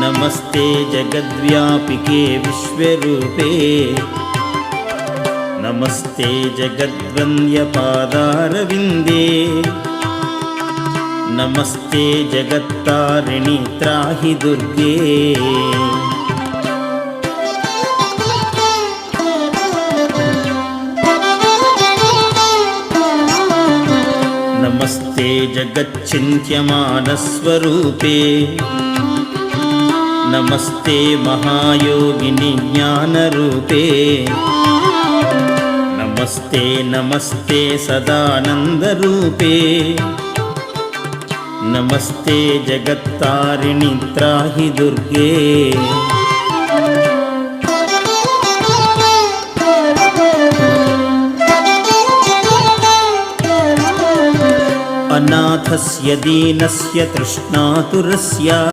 नमस्ते जगद्व्यापिके विश्वरूपे नमस्ते जगद्वन्द्यपादारविन्दे नमस्ते जगत्तारिणि त्राहि दुर्गे नमस्ते जगच्चिन्त्यमानस्वरूपे नमस्ते महायोगिनि ज्ञानरूपे नमस्ते नमस्ते सदानन्दरूपे नमस्ते जगत्तारिणि त्राहि दुर्गे अनाथस्य दीनस्य तृष्णातुरस्य